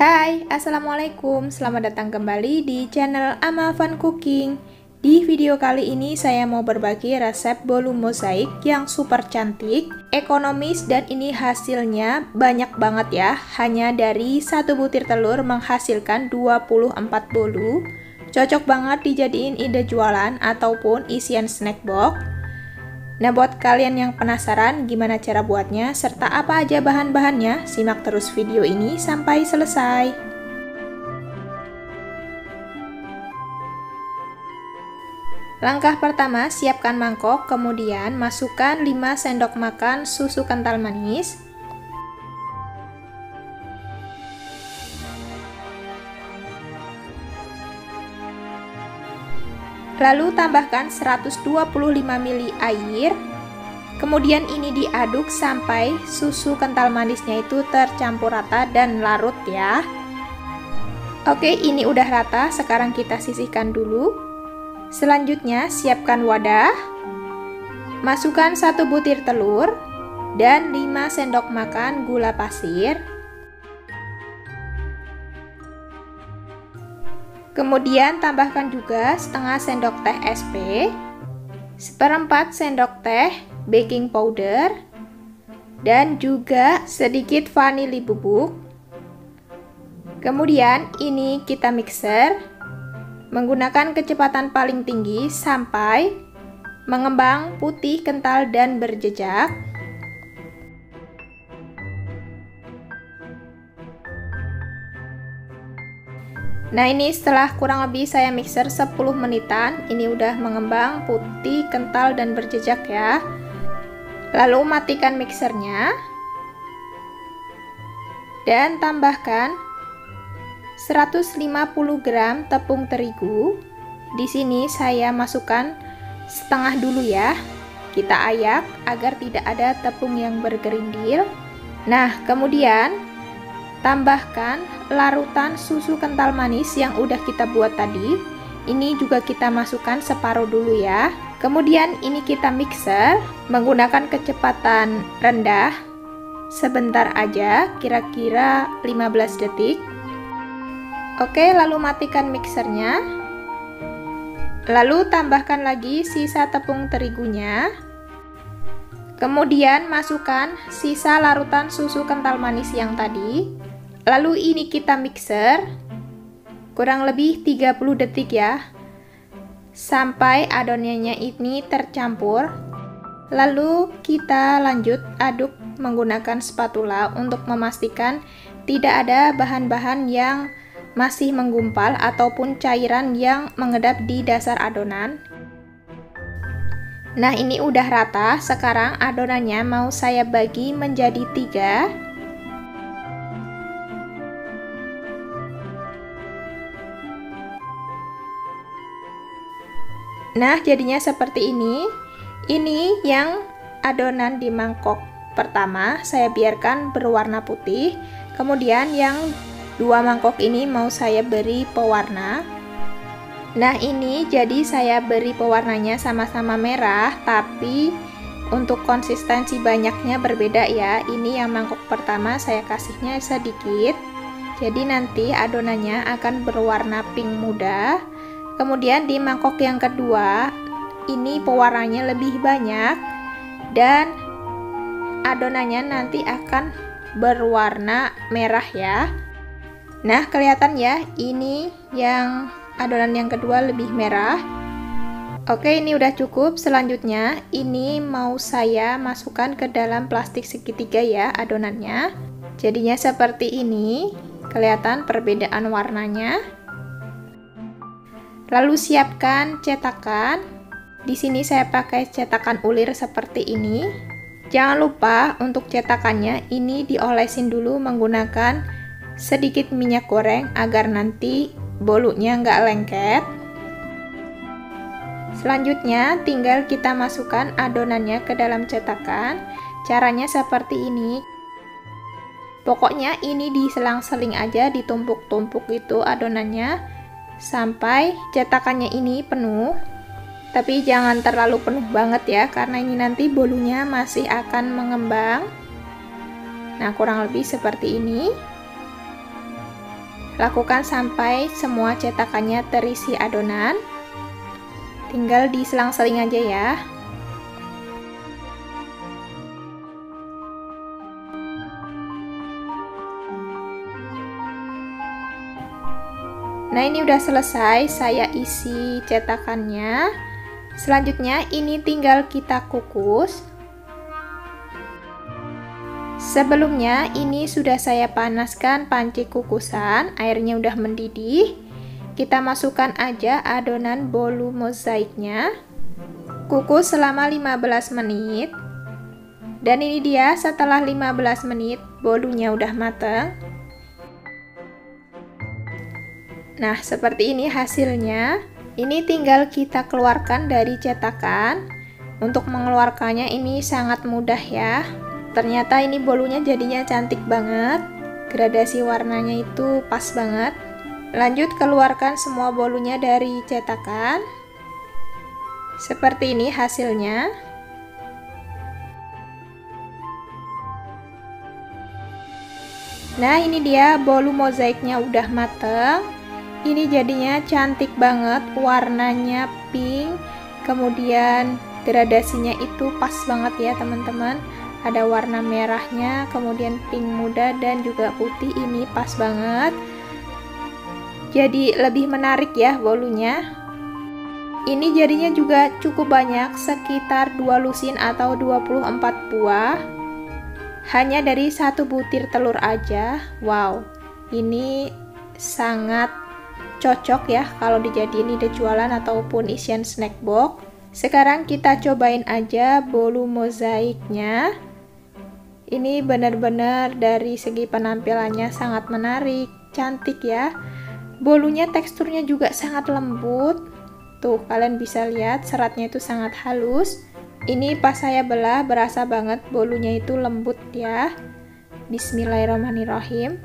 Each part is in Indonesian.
Hai, Assalamualaikum. Selamat datang kembali di channel Ama Fun Cooking. Di video kali ini saya mau berbagi resep bolu mozaik yang super cantik, ekonomis, dan ini hasilnya banyak banget ya. Hanya dari 1 butir telur menghasilkan 24 bolu. Cocok banget dijadiin ide jualan ataupun isian snack box. Nah, buat kalian yang penasaran gimana cara buatnya serta apa aja bahan-bahannya, simak terus video ini sampai selesai. Langkah pertama, siapkan mangkok, kemudian masukkan 5 sendok makan susu kental manis. Lalu tambahkan 125 ml air. Kemudian ini diaduk sampai susu kental manisnya itu tercampur rata dan larut ya. Oke, ini udah rata, sekarang kita sisihkan dulu. Selanjutnya siapkan wadah. Masukkan 1 butir telur dan 5 sendok makan gula pasir. Kemudian tambahkan juga setengah sendok teh SP, seperempat sendok teh baking powder, dan juga sedikit vanili bubuk. Kemudian ini kita mixer menggunakan kecepatan paling tinggi sampai mengembang putih kental dan berjejak. Nah, ini setelah kurang lebih saya mixer 10 menitan, ini udah mengembang putih, kental, dan berjejak ya. Lalu matikan mixernya. Dan tambahkan 150 gram tepung terigu. Di sini saya masukkan setengah dulu ya. Kita ayak agar tidak ada tepung yang bergerindil. Nah, kemudian tambahkan larutan susu kental manis yang udah kita buat tadi. Ini juga kita masukkan separuh dulu ya. Kemudian ini kita mixer menggunakan kecepatan rendah sebentar aja, kira-kira 15 detik. Oke, lalu matikan mixernya. Lalu tambahkan lagi sisa tepung terigunya. Kemudian masukkan sisa larutan susu kental manis yang tadi. Lalu ini kita mixer kurang lebih 30 detik ya, sampai adonannya ini tercampur. Lalu kita lanjut aduk menggunakan spatula untuk memastikan tidak ada bahan-bahan yang masih menggumpal ataupun cairan yang mengendap di dasar adonan. Nah, ini udah rata. Sekarang adonannya mau saya bagi menjadi 3. Nah, jadinya seperti ini. Ini yang adonan di mangkok pertama saya biarkan berwarna putih. Kemudian yang 2 mangkok ini mau saya beri pewarna. Nah, ini jadi saya beri pewarnanya sama-sama merah, tapi untuk konsistensi banyaknya berbeda ya. Ini yang mangkok pertama saya kasihnya sedikit. Jadi nanti adonannya akan berwarna pink muda. Kemudian di mangkok yang kedua ini pewarnanya lebih banyak dan adonannya nanti akan berwarna merah ya. Nah, kelihatan ya, ini yang adonan yang kedua lebih merah. Oke, ini udah cukup. Selanjutnya ini mau saya masukkan ke dalam plastik segitiga ya adonannya. Jadinya seperti ini. Kelihatan perbedaan warnanya. Lalu siapkan cetakan. Di sini saya pakai cetakan ulir seperti ini. Jangan lupa untuk cetakannya ini diolesin dulu menggunakan sedikit minyak goreng agar nanti bolunya nggak lengket. Selanjutnya tinggal kita masukkan adonannya ke dalam cetakan. Caranya seperti ini. Pokoknya ini diselang-seling aja, ditumpuk-tumpuk gitu adonannya sampai cetakannya ini penuh. Tapi jangan terlalu penuh banget ya, karena ini nanti bolunya masih akan mengembang. Nah, kurang lebih seperti ini. Lakukan sampai semua cetakannya terisi adonan. Tinggal diselang-seling aja ya. Nah, ini udah selesai saya isi cetakannya. Selanjutnya ini tinggal kita kukus. Sebelumnya ini sudah saya panaskan panci kukusan, airnya udah mendidih. Kita masukkan aja adonan bolu mozaiknya. Kukus selama 15 menit. Dan ini dia setelah 15 menit bolunya udah mateng. Nah, seperti ini hasilnya. Ini tinggal kita keluarkan dari cetakan. Untuk mengeluarkannya ini sangat mudah ya. Ternyata ini bolunya jadinya cantik banget. Gradasi warnanya itu pas banget. Lanjut keluarkan semua bolunya dari cetakan. Seperti ini hasilnya. Nah, ini dia bolu mozaiknya udah mateng. Ini jadinya cantik banget, warnanya pink, kemudian gradasinya itu pas banget ya teman-teman. Ada warna merahnya, kemudian pink muda dan juga putih, ini pas banget. Jadi lebih menarik ya bolunya. Ini jadinya juga cukup banyak, sekitar 2 lusin atau 24 buah. Hanya dari 1 butir telur aja. Wow, ini sangat cocok ya kalau dijadiin ide jualan ataupun isian snack box. Sekarang kita cobain aja bolu mozaiknya. Ini benar-benar dari segi penampilannya sangat menarik, cantik ya. Bolunya teksturnya juga sangat lembut. Tuh, kalian bisa lihat seratnya itu sangat halus. Ini pas saya belah berasa banget bolunya itu lembut ya. Bismillahirrahmanirrahim.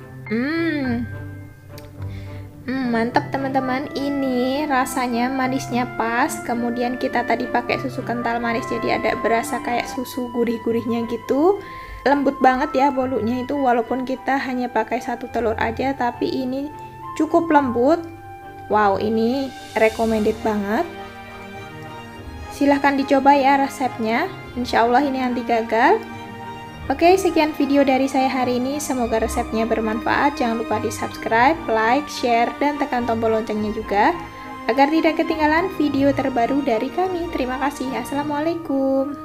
Mantap teman-teman, ini rasanya manisnya pas, kemudian kita tadi pakai susu kental manis jadi ada berasa kayak susu gurih-gurihnya gitu. Lembut banget ya bolunya itu, walaupun kita hanya pakai 1 telur aja tapi ini cukup lembut. Wow, ini recommended banget. Silahkan dicoba ya resepnya, insya Allah ini anti gagal. Oke, sekian video dari saya hari ini. Semoga resepnya bermanfaat. Jangan lupa di subscribe, like, share, dan tekan tombol loncengnya juga agar tidak ketinggalan video terbaru dari kami. Terima kasih. Assalamualaikum.